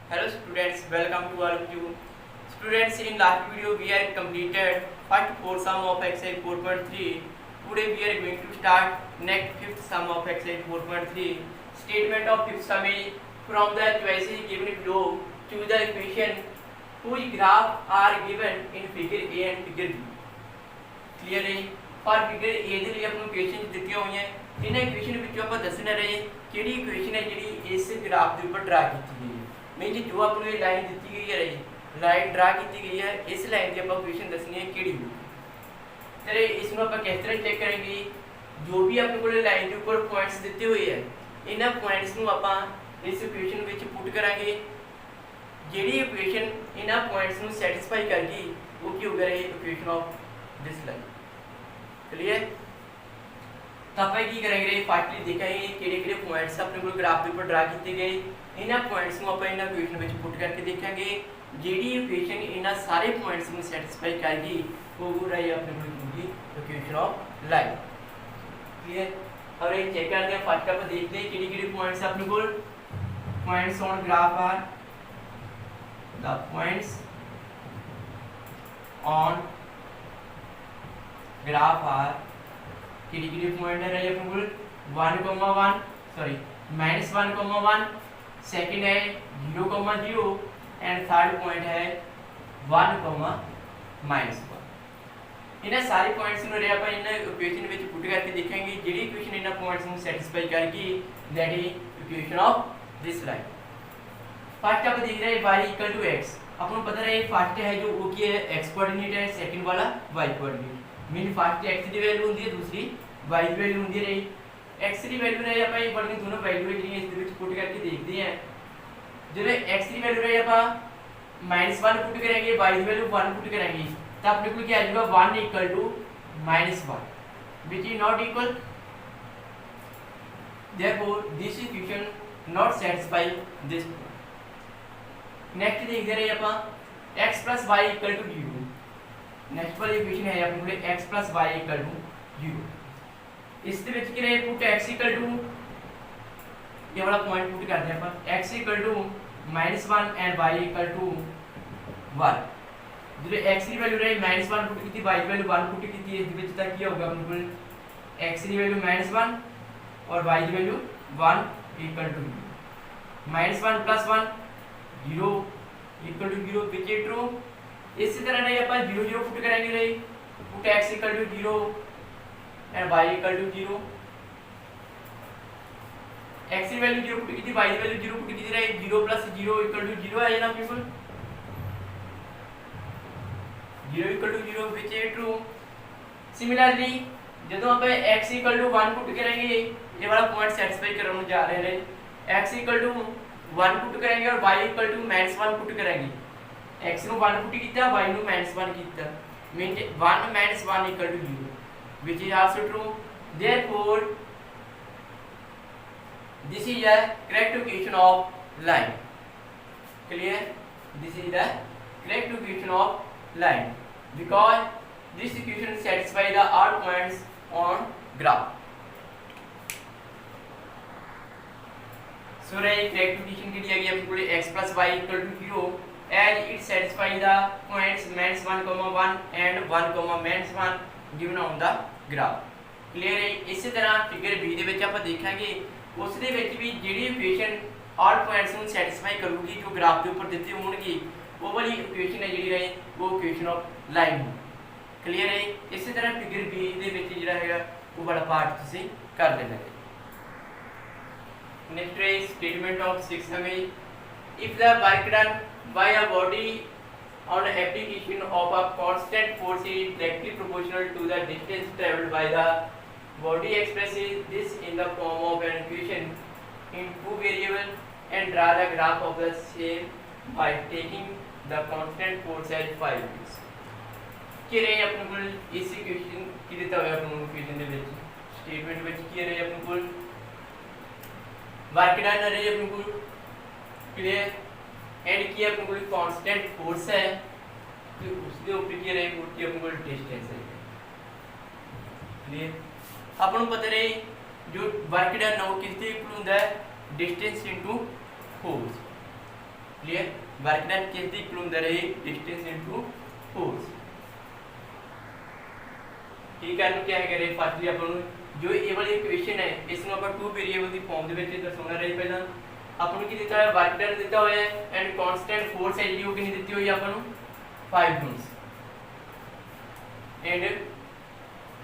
Hello students, welcome to all of you. Students, in last video we are completed first four sum of exercise 4.3. Today we are going to start next fifth sum of exercise 4.3. Statement of fifth sum is from the choices given below, choose the equation whose graph are given in figure A and figure B. Clear है? For figure A ਦੇ ਲਈ ਆਪਾਂ equation ਦਿੱਤੀਆਂ ਹੋਈਆਂ ਇਹਨਾਂ equation ਵਿੱਚੋਂ ਆਪਾਂ ਦੱਸਣਾ ਰਹੇ ਕਿਹੜੀ ਇਕੁਏਸ਼ਨ ਹੈ ਜਿਹੜੀ ਇਸ ਗ੍ਰਾਫ ਦੇ ਉੱਪਰ ਡਰਾ ਕੀਤੀ ਗਈ ਹੈ ਮੀਨ ਜੋ ਆਪਾਂ ਨੂੰ ਇਹ ਲਾਈਨ ਦਿੱਤੀ ਗਈ ਹੈ ਰਹੀ ਲਾਈਨ ਡਰਾ ਕੀਤੀ ਗਈ ਹੈ ਇਸ ਲਾਈਨ ਦੀ ਆਪਾਂ ਇਕੁਏਸ਼ਨ ਦੱਸਣੀ ਹੈ ਕਿਹੜੀ ਹੋਊਗੀ ਤੇ ਇਸ ਨੂੰ ਆਪਾਂ ਕਿਸ ਤਰ੍ਹਾਂ ਚੈੱਕ ਕਰਾਂਗੇ ਜੋ ਵੀ ਆਪਣੇ ਕੋਲ ਲਾਈਨ ਦੇ ਉੱਪਰ ਪੁਆਇੰਟਸ ਦਿੱਤੇ ਹੋਏ ਹੈ ਇਹਨਾਂ ਪੁਆਇੰਟਸ ਨੂੰ ਆਪਾਂ ਇਸ ਇਕੁਏਸ਼ਨ ਵਿੱਚ ਪੁੱਟ ਕਰਾਂਗੇ ਜਿਹੜੀ ਇਕੁਏਸ਼ਨ ਇਹਨਾਂ ਪੁਆਇੰਟਸ ਨੂੰ ਸੈਟੀਸਫਾਈ ਕਰੇਗੀ ਉਹ ਕੀ ਹੋਗਾ ਇਹ equation of this line clear तो आप की करेंगे फर्स्टली देखेंगे किहड़े पॉइंट्स अपने को ग्राफ के ऊपर ड्रा किए गए इन्हां पॉइंट्स को आप इन्हां इक्वेशन में पुट करके देखेंगे जिहड़ी इक्वेशन इन्हां सारे पॉइंट्स को सैटिस्फाई करेगी वो रही अपने को होगी इक्वेशन ऑफ लाइन क्लियर और ये चेक करते हैं फर्स्ट आप देखते हैं किहड़े पॉइंट्स अपने को points on graph are the points on graph are किडी पॉइंट है अपने को 1,1 सॉरी -1,1 सेकंड है 0,0 एंड थर्ड पॉइंट है 1,-1 इन्हें सारे पॉइंट्स नु रे अपन इन इक्वेशन ਵਿੱਚ ਪੁੱਟ ਕਰਕੇ ਦੇਖਾਂਗੇ ਜਿਹੜੀ ਇਕੁਏਸ਼ਨ ਇਹਨਾਂ ਪੁਆਇੰਟਸ ਨੂੰ ਸੈਟੀਸਫਾਈ ਕਰੇਗੀ that is equation of this line first आप देख रहे हैं y x अपन को पता है फर्स्ट है जो वो की है x कोऑर्डिनेट है सेकंड वाला y coordinate mean first x की वैल्यू होती है दूसरी y की वैल्यू होती है रही x की वैल्यू रही ਆਪਾਂ ਇਹ ਬੜੀ ਦੋਨੋਂ ਵੈਲਿਊ ਜਿਹੜੀਆਂ ਇਸ ਦੇ ਵਿੱਚ ਪੁੱਟ ਕਰਕੇ ਦੇਖਦੇ ਹਾਂ ਜਦੋਂ x की वैल्यू रही ਆਪਾਂ -1 पुट करेंगे y की वैल्यू 1 पुट करेंगे तो अपने को क्या आ जाएगा 1 = -1 which is not equal therefore this equation not satisfy this next देखते रहे अपन x + y = 0 नेक्स्ट वाली इक्वेशन है अपने को x + y = 0 इस ਦੇ ਵਿੱਚ ਕੀ ਰਹੇ ਪੁੱਟ x = ये वाला पॉइंट पुट करते हैं अपन x = -1 एंड y = 1 जो x की वैल्यू रही -1 पुट की y की वैल्यू 1 पुट की इस ਦੇ ਵਿੱਚ ਤਾਂ ਕੀ होगा अपने को x की वैल्यू -1 और y की वैल्यू 1 = 0 -1 + 1 0 = 0 which is true इसी तरह नहीं अपन 0 0 पुट करेंगे नहीं put x = 0 and y = 0 x की वैल्यू 0 पुट की थी y की वैल्यू 0 पुट की थी रही 0 + 0 = 0 है ना बिल्कुल 0 = 0 which is true सिमिलरली जब आप x = 1 पुट करेंगे ये वाला पॉइंट सैटिस्फाई करने जा रहे हैं x = 1 पुट करेंगे और y = -1 पुट करेंगे x ਨੂੰ 1 ਪੁੱਟ ਕੀਤਾ y ਨੂੰ -1 ਕੀਤਾ means 1 - 1 = 0 which is also true therefore this is a correct equation of line clear this is the correct equation of line because this equation satisfy the all points on graph so रे correct equation की दी गई है पूरे x + y = 0 as it satisfy the points -1,1 and 1,-1 given on the graph clear है इसी तरह figure b ਦੇ ਵਿੱਚ ਆਪਾਂ ਦੇਖਾਂਗੇ ਉਸ ਦੇ ਵਿੱਚ ਵੀ ਜਿਹੜੀ ਇਕੁਏਸ਼ਨ all points ਨੂੰ ਸੈਟੀਸਫਾਈ ਕਰੂਗੀ ਜੋ ਗ੍ਰਾਫ ਦੇ ਉੱਪਰ ਦਿੱਤੇ ਹੋਣਗੇ ਉਹ ਵਾਲੀ ਇਕੁਏਸ਼ਨ ਹੈ ਜਿਹੜੀ ਰਹੇ ਉਹ ਇਕੁਏਸ਼ਨ ਆਫ ਲਾਈਨ ਹੈ ਕਲੀਅਰ ਹੈ ਇਸੇ ਤਰ੍ਹਾਂ ਫਿਗਰ b ਦੇ ਵਿੱਚ ਜਿਹੜਾ ਹੈਗਾ ਉਹ ਵਾਲਾ ਪਾਰਟ ਤੁਸੀਂ ਕਰ ਲੈਣਾ ਹੈ नेक्स्ट है स्टेटमेंट ऑफ 6 हमें if the work done by a body on application of a constant force is directly proportional to the distance traveled by the body expresses this in the form of an equation in two variable and draw the graph of the same by taking the constant force as 5 कि रहे अपने को इस equation की देता है अपने equation दे ਵਿੱਚ स्टेटमेंट ਵਿੱਚ ਕੀ ਰਹੇ अपने को वर्क डन रही अपने को क्लियर एंड की अपने को कांस्टेंट फोर्स है तो उसके ऊपर की रही की अपने को डिस्टेंस है क्लियर अपन को पता रही जो वर्क डन है वो किससे इक्वल होता है distance into force clear work done किस दी इक्वल ਹੁੰਦਾ ਰਹੇ डिस्टेंस इनटू फोर्स ठीक है क्या है करे फर्स्टली अपन जो ये वाली इक्वेशन है इसमें अपन टू वेरिएबल ਦੀ ਫਾਰਮ ਦੇ ਵਿੱਚ ਦਰਸਾਉਣਾ ਰਹੇ ਪਹਿਲਾਂ अपन ਨੂੰ ਕੀ ਦਿੱਤਾ ਹੋਇਆ वर्क डन ਦਿੱਤਾ ਹੋਇਆ ਹੈ ਐਂਡ ਕਾਂਸਟੈਂਟ ਫੋਰਸ ਹੈ ਜਿਹੜੀ ਉਹ ਕਿੰਨੀ ਦਿੱਤੀ ਹੋਈ ਹੈ ਆਪਾਂ ਨੂੰ 5 ਜੂਲਸ एंड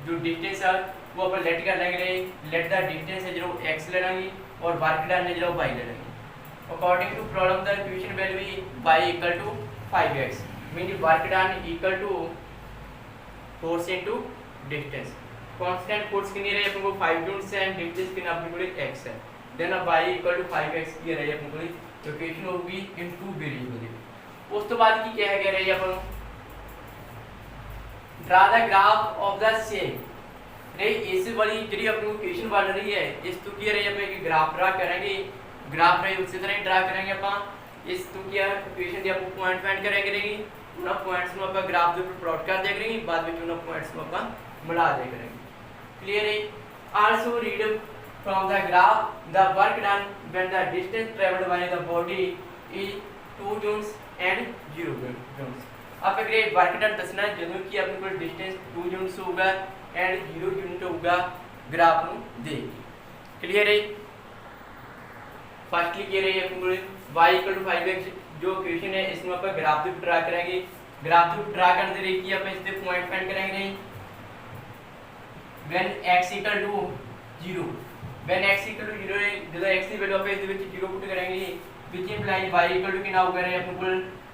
जो डिस्टेंस है वो अपन लेट कर लेंगे लेट द डिस्टेंस है जो x ले लेंगे और वर्क डन है जो y ले लेंगे according to problem the equation value y equal to 5x mean work done equal to force into distance constant force कितनी रही अपन को 5 जूल्स है एंड डिस्टेंस कितना अपन को x है देन अब y इक्वल टू 5x की रही अपन को इक्वेशन होगी इन टू वेरिएबल उस तो बाद की क्या है कह रही है अपन draw the graph of the same रे इस वाली ਜਿਹੜੀ ਆਪਣੀ ਇਕੁਏਸ਼ਨ ਬਣ ਰਹੀ ਹੈ ਇਸ ਤੋਂ ਕੀ ਰਹੀ ਆਪਾਂ ਇੱਕ ਗ੍ਰਾਫ ਡਰਾ ਕਰਾਂਗੇ ग्राफ रे उसी तरह ड्रा करेंगे अपन इस तो क्या इक्वेशन दी आपको पॉइंट फाइंड करेंगे रहेगी उन पॉइंट्स ਨੂੰ ਆਪਾਂ ग्राफ ਦੇ ਉੱਪਰ प्लॉट कर दिया करेंगे बाद में उन पॉइंट्स ਨੂੰ ਆਪਾਂ मिला दिया करेंगे क्लियर है also read from the graph the work done when the distance travelled by the body is 2 joules and 0 joules आप अगर वर्क डन दसना ਜਦੋਂ कि अपने को डिस्टेंस 2 जूल्स होगा एंड 0 यूनिट होगा ग्राफ ਨੂੰ देख क्लियर है फर्स्टली कह रही है अपन y इक्वल टू 5x जो इक्वेशन है इसमें अपन ग्राफ पे ड्रा करेंगे ग्राफ पे ड्रा करते रहे कि अपन इससे पॉइंट फाइंड करेंगे when x equal to 0 when x equal to 0 जब x की वैल्यू अपन इसके ਵਿੱਚ 0 पुट करेंगे which implies y equal to कितना होगा रे अपन को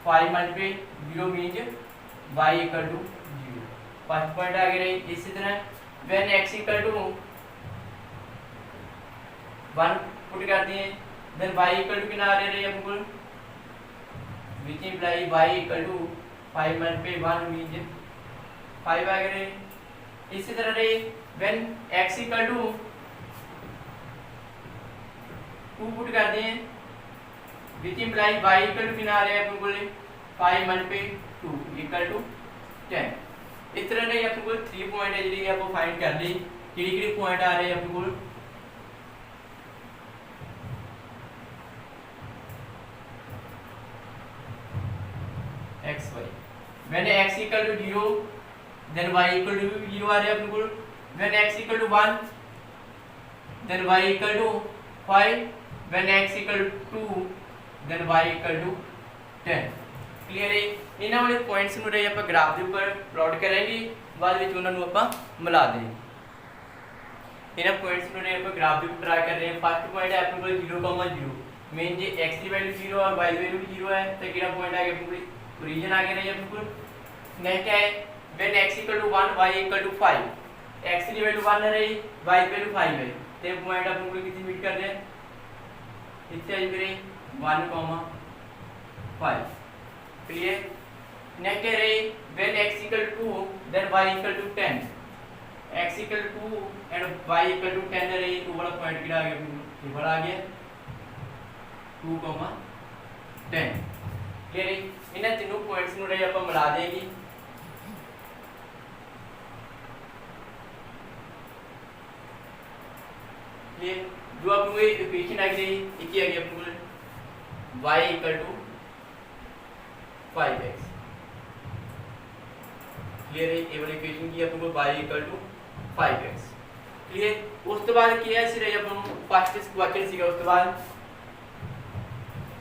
5 multiply 0 means y equal to 0 first point आ गया इसी तरह when x equal to 1 put करते हैं then y equal to कितना आ रहा है अपन which imply y equal to 5 multiply 1 means 5 आ गया इसी तरह रे when x equal to 2 put करते हैं which imply y equal to कितना आ रहा है अपन को 5 multiply 2 equal to 10 इस तरह रे अपन को 3 पॉइंट है जी आपको फाइंड कर ली किड़ी-किड़ी पॉइंट आ रहे हैं अपन को x y when x equal to 0 then y equal to 0 आ रहा है अपन को when x equal to 1 then y equal to 5 when x equal to 2 then y equal to 10 clear है ਇਹਨਾਂ ਵਾਲੇ ਪੁਆਇੰਟਸ ਨੂੰ ਰੇ ਆਪਾਂ ਗ੍ਰਾਫ ਦੇ ਉੱਪਰ ਪਲਾਟ ਕਰਾਂਗੇ ਬਾਅਦ ਵਿੱਚ ਉਹਨਾਂ ਨੂੰ ਆਪਾਂ ਮਿਲਾ ਦੇਂਗੇ ਇਹਨਾਂ ਪੁਆਇੰਟਸ ਨੂੰ ਰੇ ਆਪਾਂ ਗ੍ਰਾਫ ਦੇ ਉੱਪਰ ਟਰਾ ਕਰ ਰਹੇ ਹਾਂ ਫਸਟ ਪੁਆਇੰਟ ਹੈ ਆਪਣੇ ਕੋਲ 0,0 ਮੇਨ ਜੇ x ਦੀ ਵੈਲਿਊ 0 और y ਦੀ ਵੈਲਿਊ 0 ਹੈ ਤਾਂ ਕਿਹੜਾ ਪੁਆਇੰਟ ਆ ਗਿਆ ਆਪਣੇ ਕੋਲ रीजन आ गया है बिल्कुल नेक्स्ट है when x equal to 1 y equal to 5 x की वैल्यू 1 है रही y की वैल्यू 5 है तो पॉइंट अपन को कितनी मीट कर रहे हैं इससे आई मेरे 1,5 क्लियर नेक्स्ट है रही when x equal to 2 then y equal to 10 x equal to 2 and y equal to 10 है रही तो वाला पॉइंट कितना आ गया ये बड़ा आ गया 2,10 क्लियर है इन तीनों पॉइंट्स ਨੂੰ ਰੇ ਆਪਾਂ ਮਿਲਾ ਦੇਗੀ ये जो आपको ये इक्वेशन आ गई ये क्या आ गया अपन को y equal to 5x clear है ये वाली इक्वेशन की अपन को y equal to 5x clear उस तो बाद क्या है सिरे अपन फर्स्ट क्वेश्चन सीगा उस तो बाद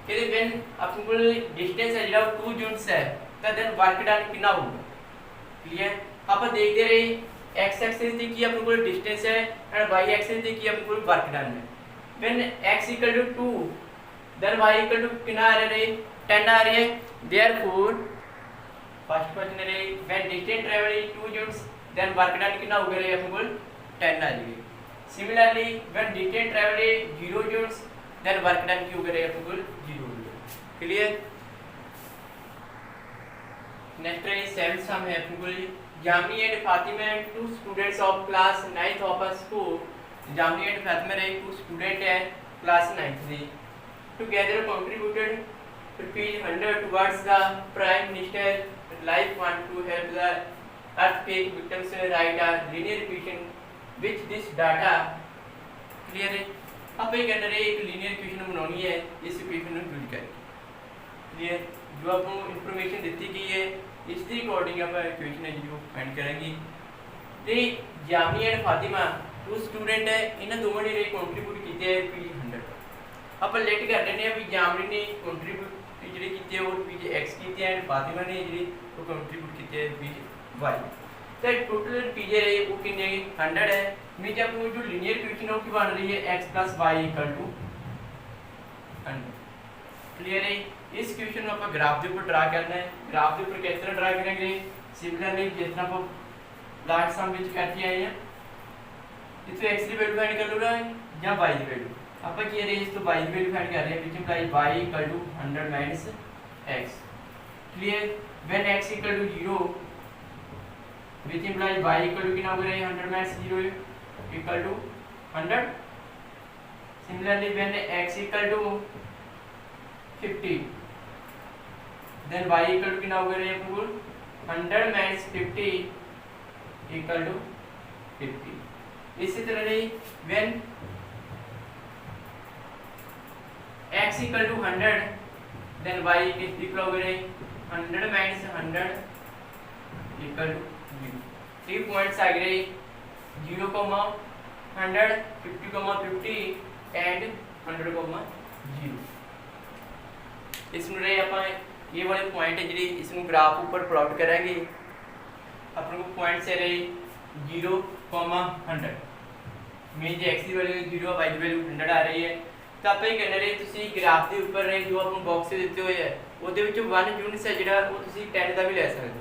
यदि व्हेन अपन को डिस्टेंस है जो 2 यूनिट्स है तो देन वर्क डन कितना होगा क्लियर अपन देखते रहे x एक्सिस दी की अपन को डिस्टेंस है एंड y एक्सिस दी की अपन को वर्क डन है when x equal to 2 then y equal to कितना आ रहा है 10 आ रही है देयरफॉर फर्स्ट क्वेश्चन है when distance travel is 2 units then work done कितना होगा रे अपन को 10 आ जाएगी similarly when distance travel is 0 units then work done की होगा रे अपन को 0 क्लियर नेक्स्ट है सेवेंथ सम है अपन को जामनी and Fatima and two students of class 9th of a school Jamni and Fatima are two student है class 9th the together contributed ₹100 towards the prime minister life fund to help the earthquake victims write a linear equation which this data clear है अब ये कहना रे एक linear equation बनानी है इस इक्वेशन को यूज करके क्लियर जो आपको इन्फॉर्मेशन दी गई है इसके अकॉर्डिंग आप इक्वेशन है जो फाइंड करेंगे। तो Jami and Fatima two student है इन्होंने दोनों ने कंट्रीब्यूट किए है रुपीज़ 100 आप लेट कर लेने भी जामनी ने कंट्रीब्यूट जी की वो रुपीज़ एक्स की एंड फातिमा ने जी वो कंट्रीब्यूट किए रुपीज़ वाई। तो टोटल रुपीज़ है वो कितने 100 है मीन आपको जो लीनियर इक्वेशन है वो बन रही है x plus y equal to 100। Clear है इस इक्वेशन को आप ग्राफ के ऊपर ड्रा करना है। ग्राफ के ऊपर किस तरह ड्रा करेंगे सिमिलरली जिस तरह आप लास्ट सम में करके आए हैं इसे x की वैल्यू फाइंड कर लो या y की वैल्यू आप की रेंज तो y की वैल्यू फाइंड कर रहे हैं which imply y equal to 100 minus x। Clear when x equal to 0 which imply y equal to कितना हो गया 100 minus 0 equal to 100। Similarly when x equal to 50 then y equal to कितना हो गया अपने को 100 माइनस 50 इक्वल टू 50। इसी तरह नहीं when x equal to 100 then y equal हो गए 100 माइनस 100 इक्वल टू 0। 3 पॉइंट्स आ गए 0, 100, 50, 50 एंड 100, 0। इसमें रहे आप ये वाले पॉइंट है जी इसमें ग्राफ ऊपर प्लॉट करेंगे अपने को पॉइंट से रही 0, 100 मीन जो एक्स की वैल्यू 0 वाई की वैल्यू 100 आ रही है तो आप ये कहने रहे ਤੁਸੀਂ ग्राफ के ऊपर रहे जो आपको बॉक्स ਦਿੱਤੇ ਹੋਏ ਹੈ ਉਹਦੇ ਵਿੱਚ 1 यूनिट है ਜਿਹੜਾ ਉਹ ਤੁਸੀਂ 10 ਦਾ ਵੀ ਲੈ ਸਕਦੇ ਹੋ।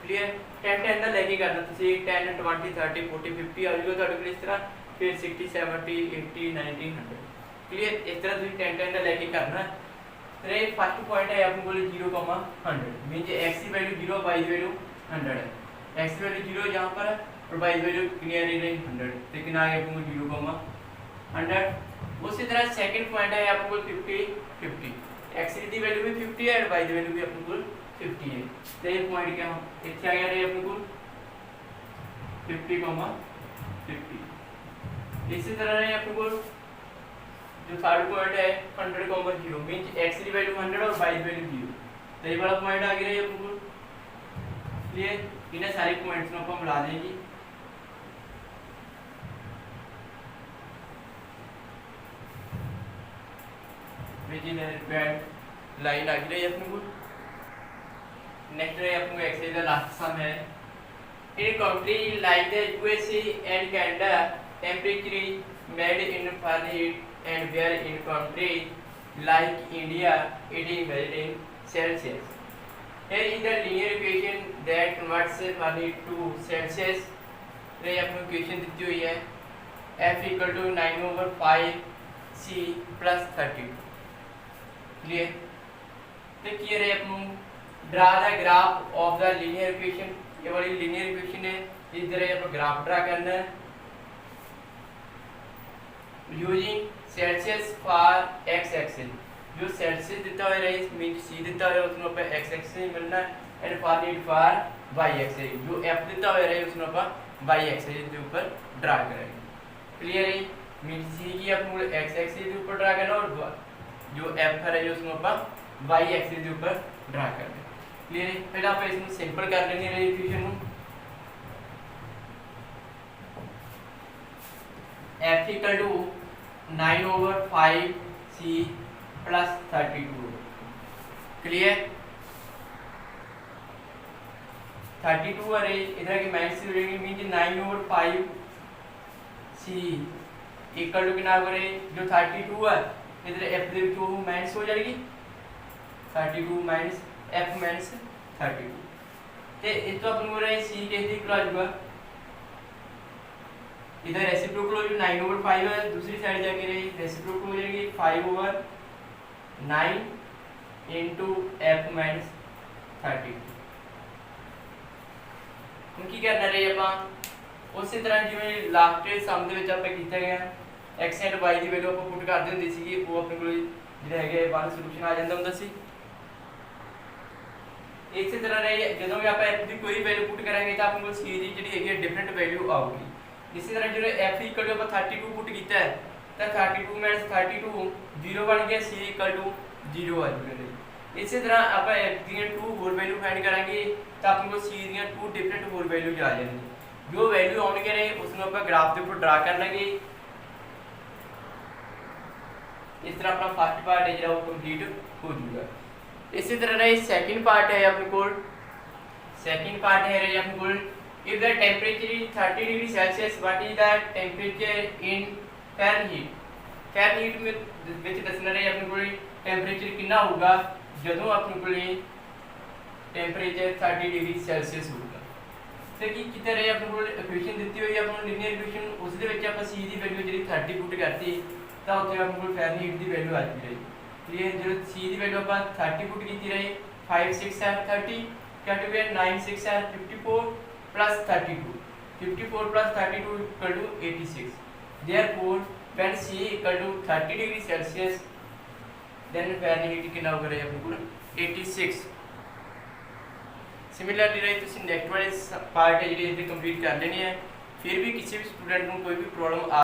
क्लियर 10 ਦਾ ਲੈ ਕੇ ਕਰਨਾ ਤੁਸੀਂ 10 20 30 40 50 ਆ ਜਾਊਗਾ ਤੁਹਾਡੇ ਕੋਲ ਇਸ ਤਰ੍ਹਾਂ फिर 60 70 80 90 100। क्लियर इस तरह ਤੁਸੀਂ 10 ਦਾ ਲੈ ਕੇ ਕਰਨਾ। तो ये फर्स्ट पॉइंट है अपने को 0, 100 मीन जो x की वैल्यू 0 y की वैल्यू 100 है x की वैल्यू 0 यहाँ पर और y की वैल्यू कितनी आ रही है 100 लेकिन आ गया अपने को 0, 100। उसी तरह सेकंड पॉइंट है अपने को 50 50 x की वैल्यू भी 50 है और y की वैल्यू भी अपने को 50 है। तो ये पॉइंट क्या इतना आ गया अपने को 50, 50। इसी तरह है अपने को जो थर्ड पॉइंट है 100, 0 मीन x की वैल्यू 100 और y की वैल्यू 0। तो ये वाला पॉइंट आ गया है अपने को। क्लियर इन्हें सारे पॉइंट्स को हम मिला देंगे। लाइन आ गई है अपने को। नेक्स्ट है अपने को एक्सरसाइज का लास्ट सम है in country like the USA and Canada temperature is made in Fahrenheit and where in country like India it is measured in Celsius. Here is the linear equation that converts Fahrenheit to Celsius. ये अपनी equation दी हुई है F equal to 9/5 C plus 32। Clear तो clear है अपनों draw the graph of the linear equation. ये वाली linear equation है इस तरह अपना ग्राफ ड्रा करना है using Celsius for x axis. जो सेल्सियस दिता हुआ है मीन c दिता हुआ है उसमें पे x एक्सिस मिलना है एंड फारेनहीट फॉर y एक्सिस जो f दिता हुआ है उसमें पे y एक्सिस के ऊपर ड्रा करेंगे। क्लियर है मीन c की अपने x एक्सिस के ऊपर ड्रा करना और जो f है उसमें पे y एक्सिस के ऊपर ड्रा करना। क्लियर है पहले आप इसमें सिंपल कर लेंगे रे इक्वेशन को f equal to 9/5 C plus 32। Clear 32 अरे इधर की माइनस से रहेगी मीन 9/5 C इक्वल टू कितना करे जो 32 है इधर f दे जो माइनस हो जाएगी 32 माइनस f माइनस 32 ते इस तो अपन को रहे C के इक्वल आ जाएगा इधर रेसिप्रोकल हो जो 9/5 है दूसरी साइड जाके रही रेसिप्रोकल हो जाएगी 5/9 into f minus 32। ਹੁਣ ਕੀ ਕਰਨਾ ਰਹੇ ਆਪਾਂ ਉਸੇ ਤਰ੍ਹਾਂ ਜਿਵੇਂ ਲਾਸਟ ਸਮ ਦੇ ਵਿੱਚ ਆਪਾਂ ਕੀਤਾ ਗਿਆ x and y the value ਆਪਾਂ ਪੁੱਟ ਕਰਦੇ ਹੁੰਦੇ ਸੀਗੇ ਉਹ ਆਪਣੇ ਕੋਲ ਜਿਹੜਾ ਹੈਗਾ ਵਨ ਸੋਲੂਸ਼ਨ ਆ ਜਾਂਦਾ ਹੁੰਦਾ ਸੀ। ਇਸੇ ਤਰ੍ਹਾਂ ਰਹੇ ਜਦੋਂ ਵੀ ਆਪਾਂ f ਦੀ ਕੋਈ ਵੈਲਿਊ ਪੁੱਟ ਕਰਾਂਗੇ ਤਾਂ ਆਪਣੇ ਕੋਲ c ਦੀ ਜਿਹੜੀ ਹੈਗੀ ਡਿਫਰੈਂਟ ਵੈਲਿਊ ਆਊਗੀ। इसी तरह जो f इक्वल टू 32 पुट किया है तो 32 - 32 0 बन गया c इक्वल टू 0 आ जाएगा। ਇਸੇ ਤਰ੍ਹਾਂ ਆਪਾਂ f ਦੀਆਂ 2 ਹੋਰ ਵੈਲਿਊ ਫਾਈਂਡ ਕਰਾਂਗੇ ਤਾਂ ਆਪਣੇ ਕੋਲ c ਦੀਆਂ 2 ਡਿਫਰੈਂਟ ਹੋਰ ਵੈਲਿਊਜ਼ ਆ ਜਾਣਗੀਆਂ। ਜੋ ਵੈਲਿਊ ਆਉਣਗੇ ਨੇ ਉਸ ਨੂੰ ਆਪਾਂ ਗ੍ਰਾਫ ਦੇ ਉੱਪਰ ਡਰਾ ਕਰ ਲਾਂਗੇ। ਇਸ ਤਰ੍ਹਾਂ ਆਪਣਾ ਫਸਟ ਪਾਰਟ ਹੈ ਜਿਹੜਾ ਉਹ ਕੰਪਲੀਟ ਹੋ ਜਾਊਗਾ। ਇਸੇ ਤਰ੍ਹਾਂ ਦਾ ਸੈਕਿੰਡ ਪਾਰਟ ਹੈ ਆਪਣੇ ਕੋਲ। ਸੈਕਿੰਡ ਪਾਰਟ ਹੈ ਰਿਹਾ ਆਪਣੇ ਕੋਲ if the temperature is 30 degree Celsius what is the temperature in Fahrenheit। Fahrenheit ਵਿੱਚ ਦੱਸਣਾ ਹੈ ਆਪਣੇ ਕੋਲ ਟੈਂਪਰੇਚਰ ਕਿੰਨਾ ਹੋਊਗਾ ਜਦੋਂ ਆਪਣੇ ਕੋਲ ਟੈਂਪਰੇਚਰ 30 ਡਿਗਰੀ ਸੈਲਸੀਅਸ ਹੋਊਗਾ। ਤੇ ਕੀ ਕੀਤਾ ਰਹੇ ਆਪਣੇ ਕੋਲ ਇਕੁਏਸ਼ਨ ਦਿੱਤੀ ਹੋਈ ਹੈ ਆਪਾਂ ਨੂੰ ਲੀਨੀਅਰ ਇਕੁਏਸ਼ਨ, ਉਸ ਦੇ ਵਿੱਚ ਆਪਾਂ c ਦੀ ਵੈਲਿਊ ਜਿਹੜੀ 30 ਪੁੱਟ ਕਰਤੀ ਤਾਂ ਉੱਥੇ ਆਪਣੇ ਕੋਲ ਫੈਰਨਹੀਟ ਦੀ ਵੈਲਿਊ ਆ ਗਈ ਰਹੀ। ਕਲੀਅਰ। ਜਦੋਂ c ਦੀ ਵੈਲਿਊ ਆਪਾਂ 30 ਪੁੱਟ ਕੀਤੀ ਰਹੀ 5 6 7 30 ਕੱਟ ਗਿਆ 9 6 7 54 plus 32 54 plus 32 equal to 86। therefore when c equal to 30 degree celsius then Fahrenheit कितना होगा रहे अपने को 86। सिमिलरली रही तुम नेक्स्ट वाले पार्ट है जी कंप्लीट कर लेने हैं। फिर भी किसी भी स्टूडेंट को कोई भी प्रॉब्लम